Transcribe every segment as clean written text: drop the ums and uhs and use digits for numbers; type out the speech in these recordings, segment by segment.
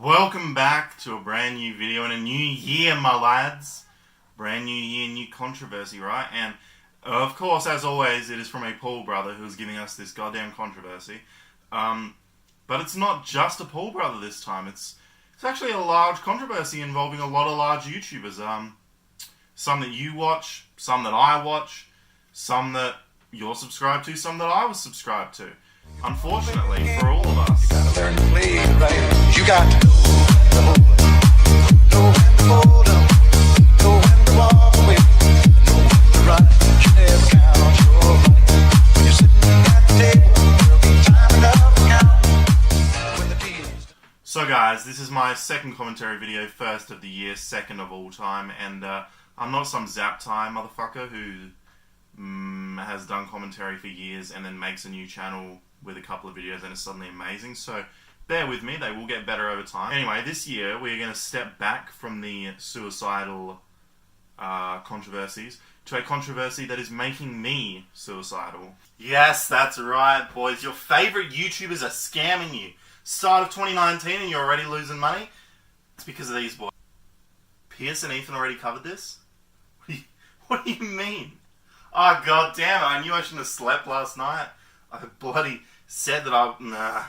Welcome back to a brand new video in a new year, my lads. Brand new year, new controversy, right? And of course, as always, it is from a Paul brother who's giving us this goddamn controversy. But it's not just a Paul brother this time. It's actually a large controversy involving a lot of large YouTubers. Some that you watch, some that I watch, some that you're subscribed to, some that I was subscribed to. Unfortunately, for all of us. You gotta learn to play it right. You got to know when to hold up, know when to walk away, know when to run. You never count your money. When you're sitting at the table, there'll be time enough to count when the deal's done. So guys, this is my second commentary video, first of the year, second of all time, and I'm not some zap time motherfucker who has done commentary for years and then makes a new channel with a couple of videos and it's suddenly amazing, so bear with me, they will get better over time. Anyway, this year we're going to step back from the suicidal controversies to a controversy that is making me suicidal. Yes, that's right, boys. Your favourite YouTubers are scamming you. Start of 2019 and you're already losing money? It's because of these boys. Pierce and Ethan already covered this? What do you mean? Oh, god damn it, I knew I shouldn't have slept last night. I bloody said that nah.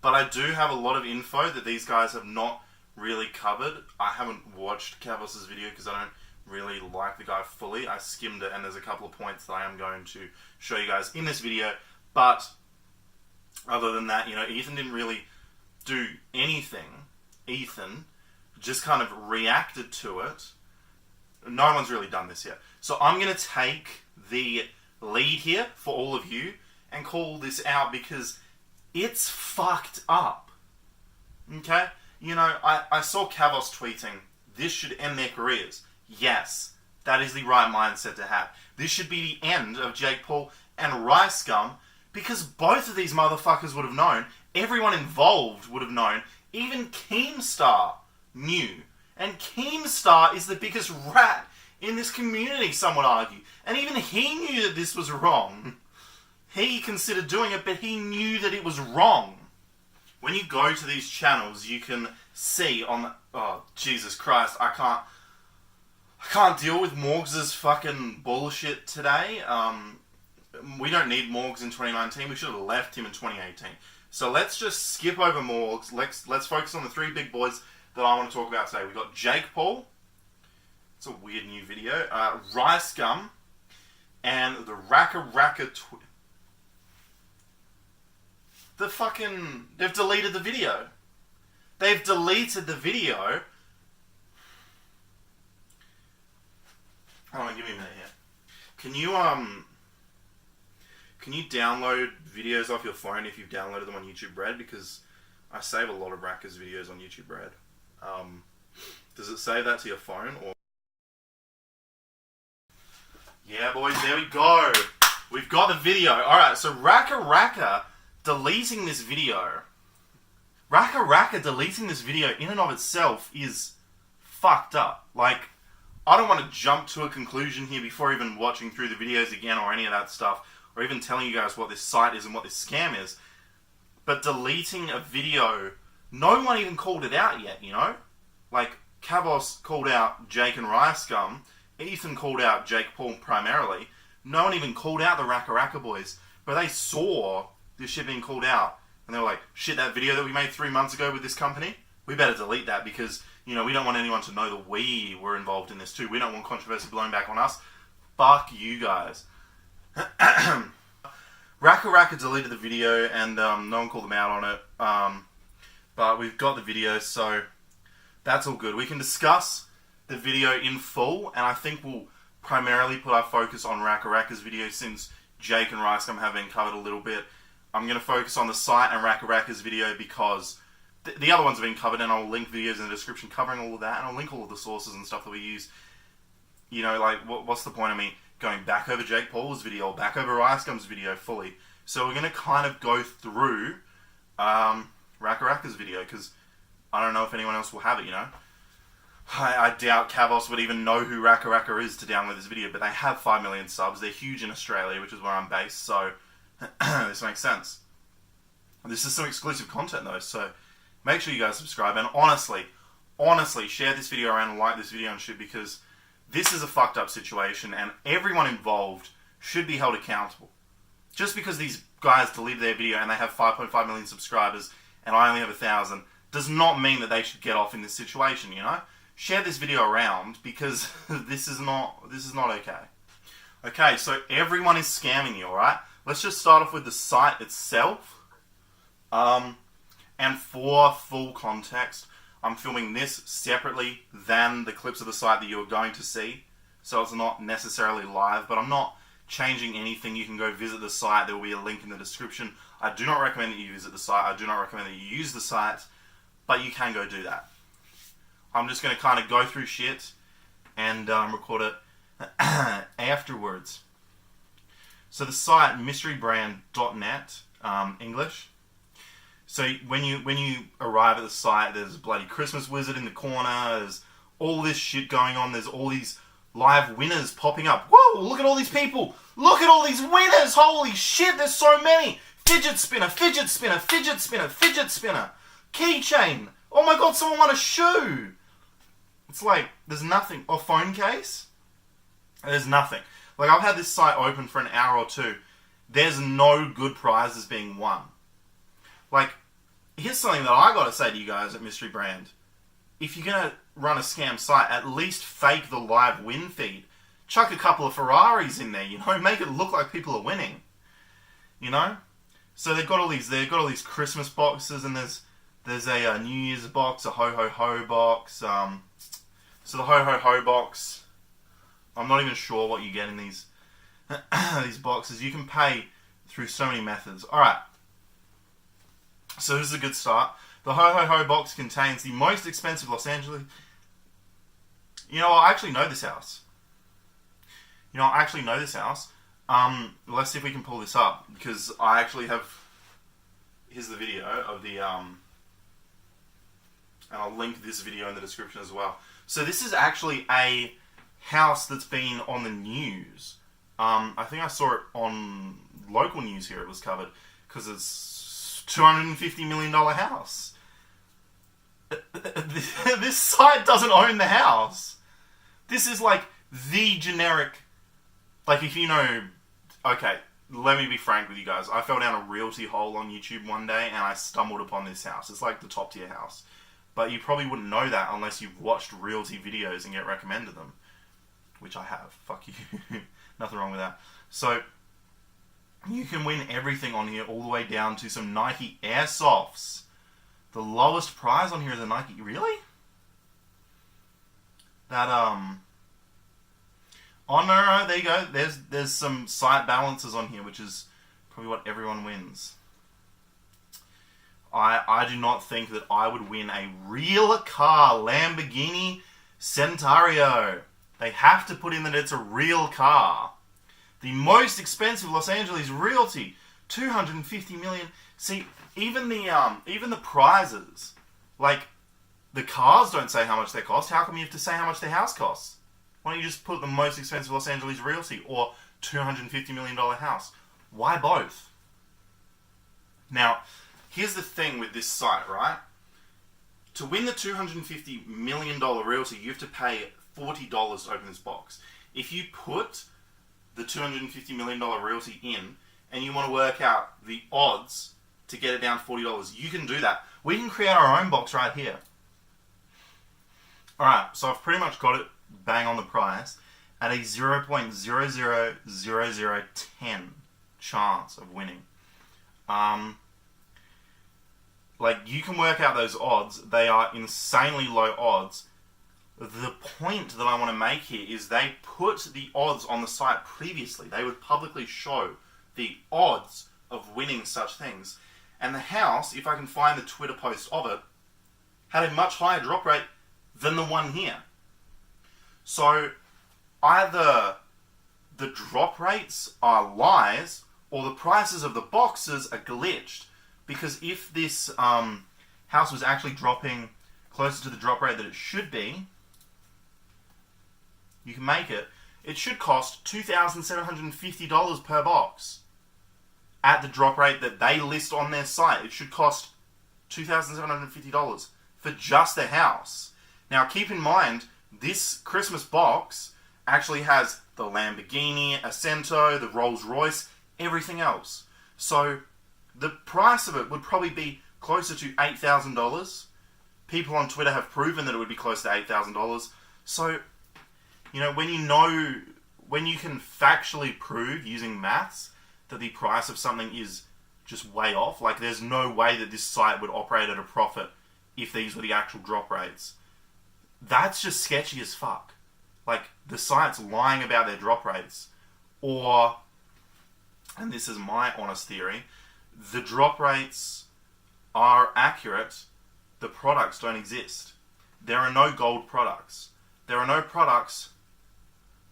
But I do have a lot of info that these guys have not really covered. I haven't watched Cavos's video because I don't really like the guy fully. I skimmed it and there's a couple of points that I am going to show you guys in this video. But other than that, you know, Ethan didn't really do anything. Ethan just kind of reacted to it. No one's really done this yet. So I'm going to take the lead here for all of you and call this out because it's fucked up. Okay? You know, I saw Cavos tweeting, this should end their careers. Yes, that is the right mindset to have. This should be the end of Jake Paul and Ricegum because both of these motherfuckers would have known, everyone involved would have known, even Keemstar knew. And Keemstar is the biggest rat in this community, some would argue. And even he knew that this was wrong. He considered doing it, but he knew that it was wrong. When you go to these channels, you can see on the... Oh, Jesus Christ, I can't deal with Morgz's fucking bullshit today. We don't need Morgz in 2019. We should have left him in 2018. So let's just skip over Morgz. Let's focus on the three big boys that I want to talk about today. We've got Jake Paul. It's a weird new video. Ricegum. And the RackaRacka... They've deleted the video. They've deleted the video. Hold on, give me a minute here. Can you download videos off your phone if you've downloaded them on YouTube Red? Because I save a lot of Racka's videos on YouTube Red. Does it save that to your phone or? Yeah, boys, there we go. We've got the video. Alright, so RackaRacka deleting this video. RackaRacka deleting this video in and of itself is fucked up. Like, I don't want to jump to a conclusion here before even watching through the videos again or any of that stuff, or even telling you guys what this site is and what this scam is. But deleting a video, no one even called it out yet, you know? Like, Cavos called out Jake and Ricegum, Ethan called out Jake Paul primarily. No one even called out the RackaRacka boys. But they saw this shit being called out. And they were like, shit, that video that we made 3 months ago with this company, we better delete that because, you know, we don't want anyone to know that we were involved in this too. We don't want controversy blown back on us. Fuck you guys. RackaRacka deleted the video and no one called them out on it. But we've got the video, so that's all good. We can discuss the video in full, and I think we'll primarily put our focus on RackaRacka's video since Jake and Ricegum have been covered a little bit. I'm going to focus on the site and RackaRacka's video because the other ones have been covered, and I'll link videos in the description covering all of that, and I'll link all of the sources and stuff that we use. You know, like, what's the point of me going back over Jake Paul's video, or back over Ricegum's video fully? So we're going to kind of go through RackaRacka's video, because I don't know if anyone else will have it, you know? I doubt Cavos would even know who RackaRacka is to download this video, but they have 5 million subs. They're huge in Australia, which is where I'm based, so this makes sense. This is some exclusive content, though, so make sure you guys subscribe. And honestly, share this video around and like this video and shit, because this is a fucked up situation and everyone involved should be held accountable. Just because these guys deleted their video and they have 5.5 million subscribers and I only have 1,000 does not mean that they should get off in this situation, you know? Share this video around, because this is not okay. Okay, so everyone is scamming you, alright? Let's just start off with the site itself. And for full context, I'm filming this separately than the clips of the site that you are going to see. So it's not necessarily live, but I'm not changing anything. You can go visit the site. There will be a link in the description. I do not recommend that you visit the site. I do not recommend that you use the site, but you can go do that. I'm just going to kind of go through shit and record it afterwards. So the site, mysterybrand.net, English. So when you arrive at the site, there's a bloody Christmas wizard in the corner. There's all this shit going on. There's all these live winners popping up. Whoa, look at all these people. Look at all these winners. Holy shit, there's so many. Fidget spinner, fidget spinner, fidget spinner, fidget spinner. Keychain. Oh my god, someone won a shoe. It's like, there's nothing. Or phone case. There's nothing. Like, I've had this site open for an hour or two. There's no good prizes being won. Like, here's something that I gotta say to you guys at Mystery Brand. If you're gonna run a scam site, at least fake the live win feed. Chuck a couple of Ferraris in there, you know? Make it look like people are winning. You know? So they've got all these Christmas boxes, and there's a New Year's box, a ho ho ho box. So the ho ho ho box, I'm not even sure what you get in these these boxes. You can pay through so many methods. All right. So this is a good start. The ho ho ho box contains the most expensive Los Angeles. You know, I actually know this house. Let's see if we can pull this up, because I actually have. Here's the video of the and I'll link this video in the description as well. So this is actually a house that's been on the news. I think I saw it on local news here. It was covered because it's $250 million house. This site doesn't own the house. This is like the generic. Like, if you know, okay, let me be frank with you guys. I fell down a realty hole on YouTube one day and I stumbled upon this house. It's like the top tier house. But you probably wouldn't know that unless you've watched realty videos and get recommended them. Which I have. Fuck you. Nothing wrong with that. So, you can win everything on here, all the way down to some Nike Airsofts. The lowest prize on here is a Nike... Really? That, Oh, no, there you go. There's some site balances on here, which is probably what everyone wins. I do not think that I would win a real car, Lamborghini Centauro. They have to put in that it's a real car. The most expensive Los Angeles realty, $250 million. See, even the prizes, like, the cars don't say how much they cost. How come you have to say how much the house costs? Why don't you just put the most expensive Los Angeles realty or $250 million house? Why both? Now, here's the thing with this site, right? To win the $250 million realty, you have to pay $40 to open this box. If you put the $250 million realty in and you want to work out the odds to get it down to $40, you can do that. We can create our own box right here. Alright, so I've pretty much got it bang on the price at a 0.000010 chance of winning. Like, you can work out those odds. They are insanely low odds. The point that I want to make here is they put the odds on the site previously. They would publicly show the odds of winning such things. And the house, if I can find the Twitter post of it, had a much higher drop rate than the one here. So, either the drop rates are lies, or the prices of the boxes are glitched. Because if this house was actually dropping closer to the drop rate that it should be, you can make it. It should cost $2,750 per box. At the drop rate that they list on their site, it should cost $2,750 for just the house. Now, keep in mind, this Christmas box actually has the Lamborghini, Ascento, the Rolls Royce, everything else. So, the price of it would probably be closer to $8,000. People on Twitter have proven that it would be close to $8,000. So, when you can factually prove using maths that the price of something is just way off, like there's no way that this site would operate at a profit if these were the actual drop rates. That's just sketchy as fuck. Like, the site's lying about their drop rates. Or, and this is my honest theory, the drop rates are accurate, the products don't exist. There are no gold products. There are no products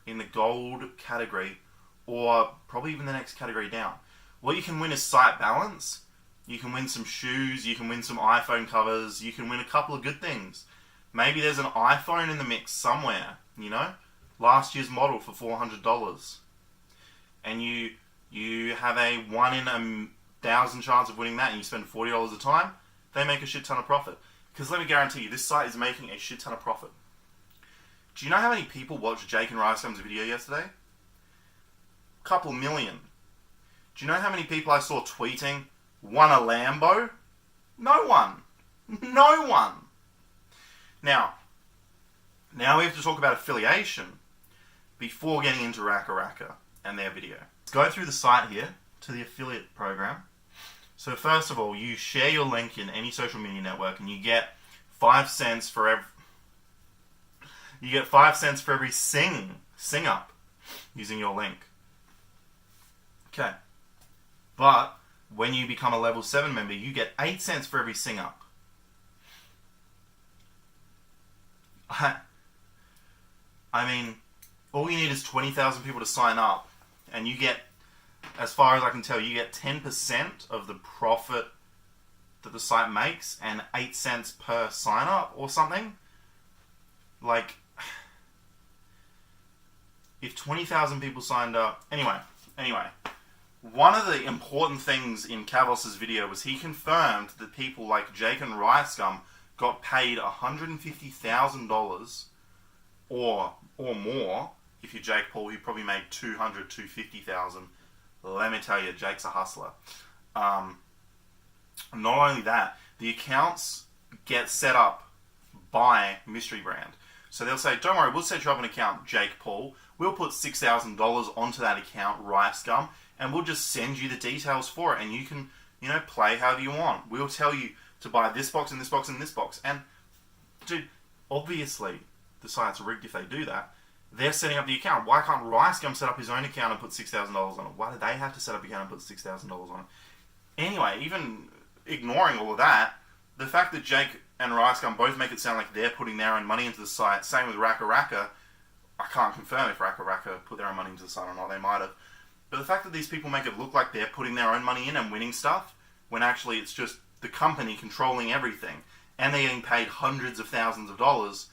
in the gold category, or probably even the next category down. What you can win is site balance. You can win some shoes, you can win some iPhone covers, you can win a couple of good things. Maybe there's an iPhone in the mix somewhere, last year's model for $400. And you have a 1 in 1,000 chance of winning that, and you spend $40 a time, they make a shit ton of profit. Because let me guarantee you, this site is making a shit ton of profit. Do you know how many people watched Jake and Ricegum's video yesterday? Couple million. Do you know how many people I saw tweeting, won a Lambo? No one. No one. Now we have to talk about affiliation before getting into RackaRacka and their video. Let's go through the site here to the affiliate program. So first of all, you share your link in any social media network and you get 5 cents for every... You get 5 cents for every sing up using your link. Okay. But when you become a level 7 member, you get 8 cents for every sing up. I mean, all you need is 20,000 people to sign up, and you get, as far as I can tell, you get 10% of the profit that the site makes, and 8 cents per sign up or something. Like, if 20,000 people signed up... Anyway, one of the important things in Kavos' video was he confirmed that people like Jake and Ricegum got paid $150,000 or more. If you're Jake Paul, he probably made $250,000. Let me tell you, Jake's a hustler. Not only that, the accounts get set up by Mystery Brand. So they'll say, don't worry, we'll set you up an account, Jake Paul. We'll put $6,000 onto that account, Ricegum, and we'll just send you the details for it, and you can, play however you want. We'll tell you to buy this box and this box and this box. And, dude, obviously, the site's rigged if they do that. They're setting up the account. Why can't Ricegum set up his own account and put $6,000 on it? Why do they have to set up an account and put $6,000 on it? Anyway, even ignoring all of that, the fact that Jake and Ricegum both make it sound like they're putting their own money into the site, same with RackaRacka. I can't confirm if RackaRacka put their own money into the site or not. They might have. But the fact that these people make it look like they're putting their own money in and winning stuff, when actually it's just the company controlling everything, and they're getting paid hundreds of thousands of dollars,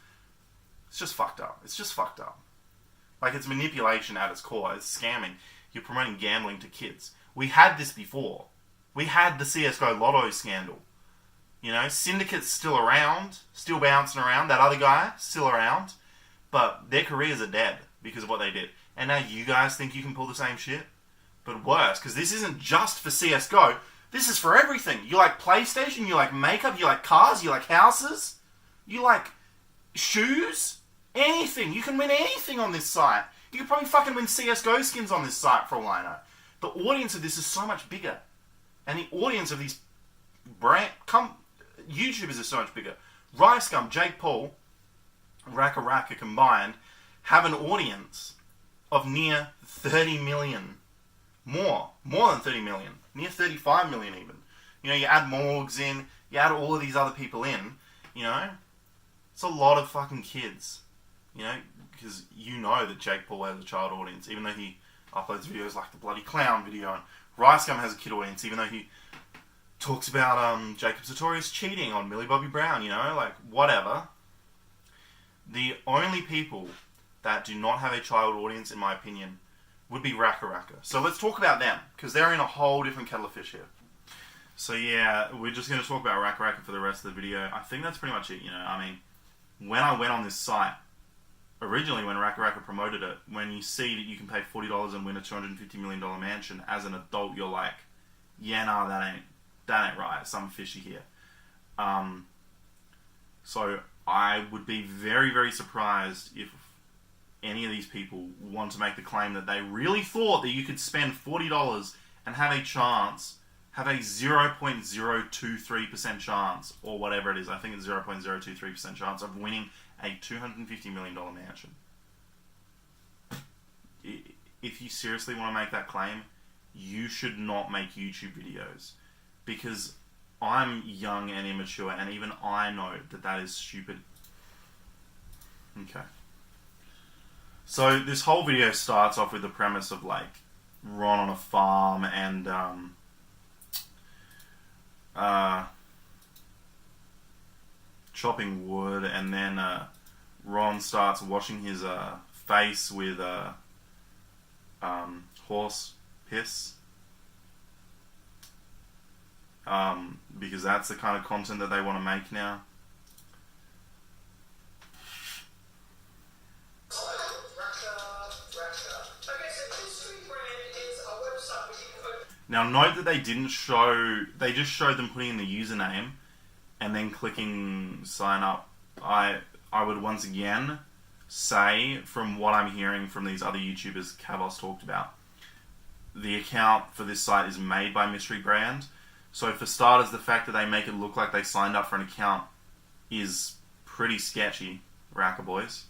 it's just fucked up. It's just fucked up. Like, it's manipulation at its core. It's scamming. You're promoting gambling to kids. We had this before. We had the CSGO Lotto scandal. Syndicate's still around, still bouncing around. That other guy, still around. But their careers are dead because of what they did. And now you guys think you can pull the same shit? But worse, because this isn't just for CSGO. This is for everything. You like PlayStation, you like makeup, you like cars, you like houses, you like shoes, anything. You can win anything on this site. You could probably fucking win CSGO skins on this site for all I know. The audience of this is so much bigger. And the audience of these YouTubers is so much bigger. Ricegum, Jake Paul, RackaRacka combined have an audience of near 30 million. More than 30 million. Near 35 million even. You add Morgz in, you add all of these other people in, it's a lot of fucking kids. Because that Jake Paul has a child audience, even though he uploads videos like the bloody clown video, and Ricegum has a kid audience, even though he talks about Jacob Sartorius cheating on Millie Bobby Brown, whatever. The only people that do not have a child audience, in my opinion, would be RackaRacka. So let's talk about them, because they're in a whole different kettle of fish here. So yeah, we're just going to talk about RackaRacka for the rest of the video. I think that's pretty much it, you know. I mean, when I went on this site, originally when RackaRacka promoted it, when you see that you can pay $40 and win a $250 million mansion, as an adult, you're like, yeah, nah, that ain't right. Something fishy here. So I would be very, very surprised if any of these people want to make the claim that they really thought that you could spend $40 and have a chance, have a 0.023% chance, or whatever it is, I think it's 0.023% chance of winning a $250 million mansion. If you seriously want to make that claim, you should not make YouTube videos. Because I'm young and immature, and even I know that that is stupid. Okay. So this whole video starts off with the premise of like Ron on a farm and chopping wood, and then Ron starts washing his face with horse piss, because that's the kind of content that they want to make now. Now note that they just showed them putting in the username and then clicking sign up. I would once again say, from what I'm hearing from these other YouTubers Kavos talked about, the account for this site is made by Mystery Brand. So for starters, the fact that they make it look like they signed up for an account is pretty sketchy, Racka boys.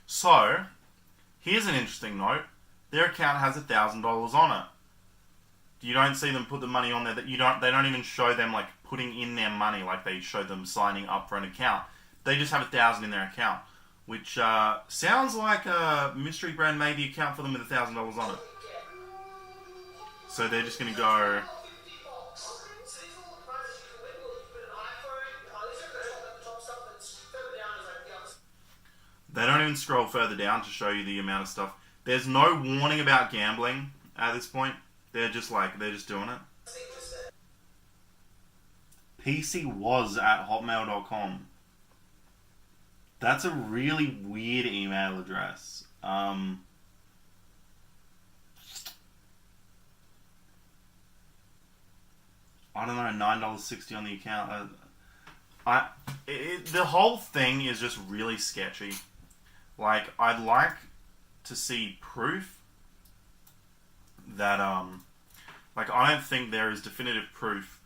So, here's an interesting note. Their account has $1,000 on it. You don't see them put the money on there. They don't even show them like putting in their money like they show them signing up for an account. They just have $1,000 in their account, which sounds like Mystery Brand made the account for them with $1,000 on it. So they're just going to go. They don't even scroll further down to show you the amount of stuff. There's no warning about gambling at this point. They're just doing it. PCwas@hotmail.com. That's a really weird email address. I don't know, $9.60 on the account. The whole thing is just really sketchy. Like, I'd like to see proof that, like, I don't think there is definitive proof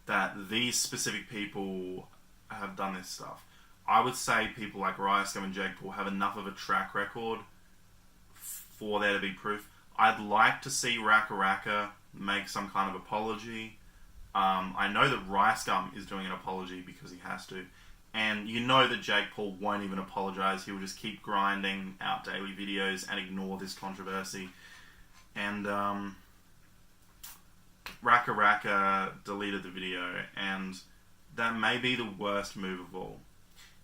that these specific people have done this stuff. I would say people like Ricegum and Jake Paul have enough of a track record for there to be proof. I'd like to see RackaRacka make some kind of apology. I know that Ricegum is doing an apology because he has to. And you know that Jake Paul won't even apologize. He will just keep grinding out daily videos and ignore this controversy. And RackaRacka deleted the video, and that may be the worst move of all.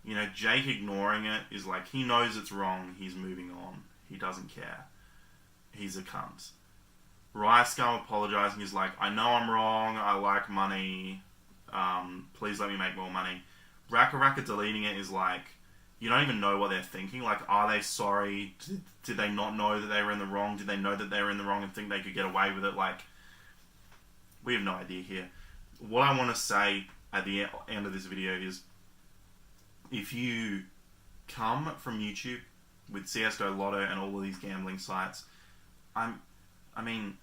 You know, Jake ignoring it is like, he knows it's wrong, he's moving on. He doesn't care. He's a cunt. Ricegum apologizing is like, I know I'm wrong, I like money, please let me make more money. RackaRacka deleting it is like, you don't even know what they're thinking. Like, are they sorry? Did they not know that they were in the wrong? Did they know that they were in the wrong and think they could get away with it? Like, we have no idea here. What I want to say at the end of this video is, if you come from YouTube with CSGO Lotto and all of these gambling sites, I mean,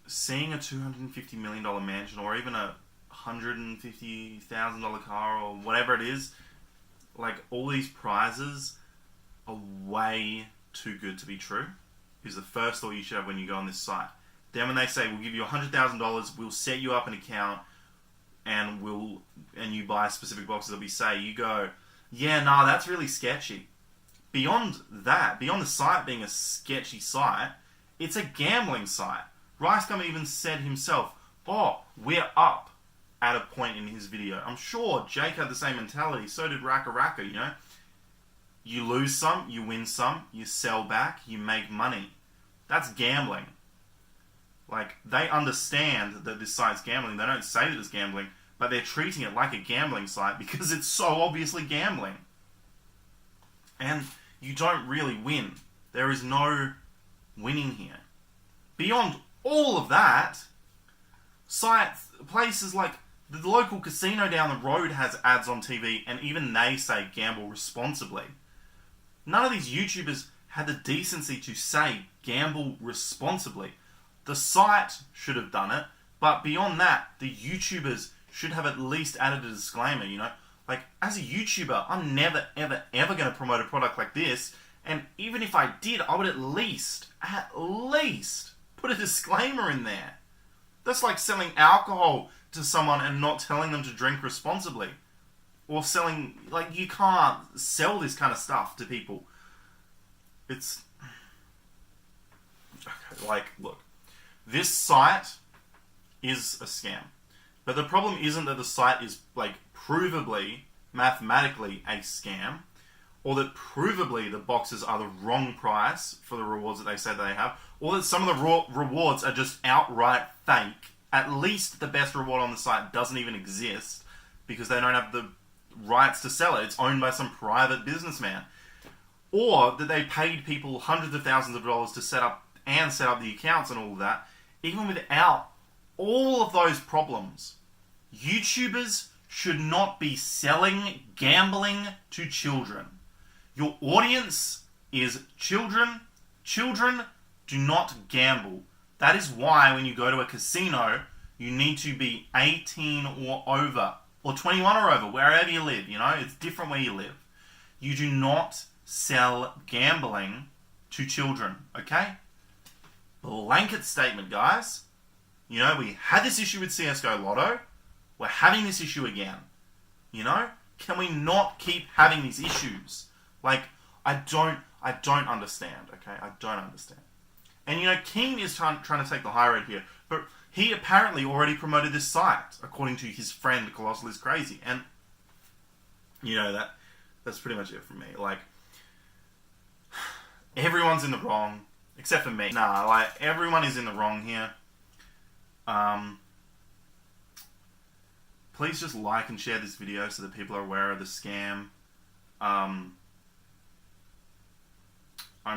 seeing a $250 million mansion or even a $150,000 car or whatever it is, like, all these prizes are way too good to be true, is the first thought you should have when you go on this site. Then when they say, we'll give you $100,000, we'll set you up an account, and you buy specific boxes, it'll be, say, you go, yeah, nah, that's really sketchy. Beyond that, beyond the site being a sketchy site, it's a gambling site. Ricegum even said himself, oh, we're up at a point in his video. I'm sure Jake had the same mentality, so did RackaRacka, you know? You lose some, you win some, you sell back, you make money. That's gambling. Like, they understand that this site's gambling. They don't say that it's gambling, but they're treating it like a gambling site because it's so obviously gambling. And you don't really win. There is no winning here. Beyond all of that, places like the local casino down the road has ads on TV, and even they say gamble responsibly. None of these YouTubers had the decency to say gamble responsibly. The site should have done it, but beyond that, the YouTubers should have at least added a disclaimer, you know? Like, as a YouTuber, I'm never, ever, ever going to promote a product like this, and even if I did, I would at least put a disclaimer in there. That's like selling alcohol to someone and not telling them to drink responsibly. Or selling, like, you can't sell this kind of stuff to people. It's, okay, like, look, this site is a scam. But the problem isn't that the site is, like, provably, mathematically a scam, or that provably the boxes are the wrong price for the rewards that they say they have, or that some of the rewards are just outright fake. At least the best reward on the site doesn't even exist because they don't have the rights to sell it. It's owned by some private businessman. Or that they paid people hundreds of thousands of dollars to set up the accounts and all of that. Even without all of those problems, YouTubers should not be selling gambling to children. Your audience is children. Children do not gamble. That is why when you go to a casino, you need to be 18 or over, or 21 or over, wherever you live, you know? It's different where you live. You do not sell gambling to children, okay? Blanket statement, guys. You know, we had this issue with CSGO Lotto. We're having this issue again. You know? Can we not keep having these issues? Like, I don't understand, okay? I don't understand. And, you know, King is trying to take the high road here, but he apparently already promoted this site, according to his friend Colossal is Crazy. And, you know, that's pretty much it from me. Like, everyone's in the wrong, except for me. Nah, like, everyone is in the wrong here. Please just like and share this video so that people are aware of the scam. I'm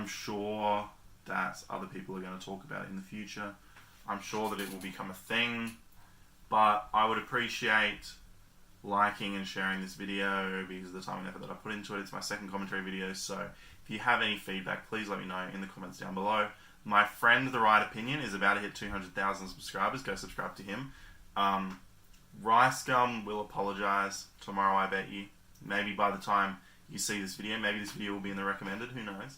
sure that other people are going to talk about it in the future. I'm sure that it will become a thing, but I would appreciate liking and sharing this video because of the time and effort that I put into it. It's my second commentary video, so if you have any feedback, please let me know in the comments down below. My friend, The Right Opinion, is about to hit 200,000 subscribers. Go subscribe to him. Ricegum will apologise tomorrow, I bet you. Maybe by the time you see this video, maybe this video will be in the recommended, who knows.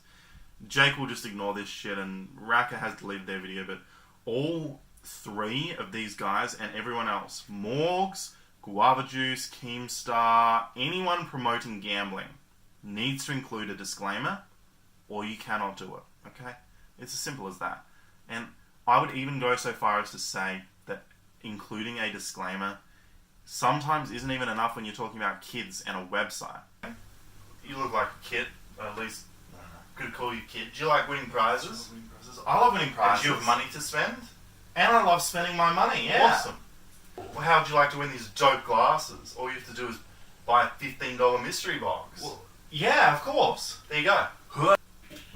Jake will just ignore this shit, and Racka has deleted their video, but all three of these guys and everyone else, Morgz, Guava Juice, Keemstar, anyone promoting gambling needs to include a disclaimer or you cannot do it, okay? It's as simple as that. And I would even go so far as to say that including a disclaimer sometimes isn't even enough when you're talking about kids and a website. You look like a kid, or at least could call you kid. Do you like winning prizes? I love winning prizes. Do you have money to spend? And I love spending my money, yeah. Awesome. Well, how would you like to win these dope glasses? All you have to do is buy a $15 mystery box. Well, yeah, of course. There you go.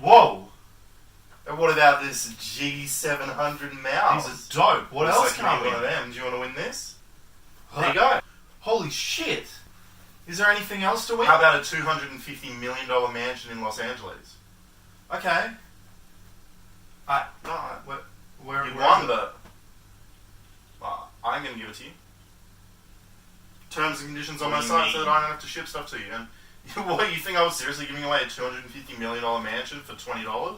Whoa. And what about this G700 mouse? These are dope. What else can I win? One of them. Do you want to win this? There you go. Holy shit. Is there anything else to win? How about a $250 million mansion in Los Angeles? Okay. Where you won, but I'm going to give it to you. Terms and conditions on my site so that I don't have to ship stuff to you. And what, you think I was seriously giving away a $250 million mansion for $20?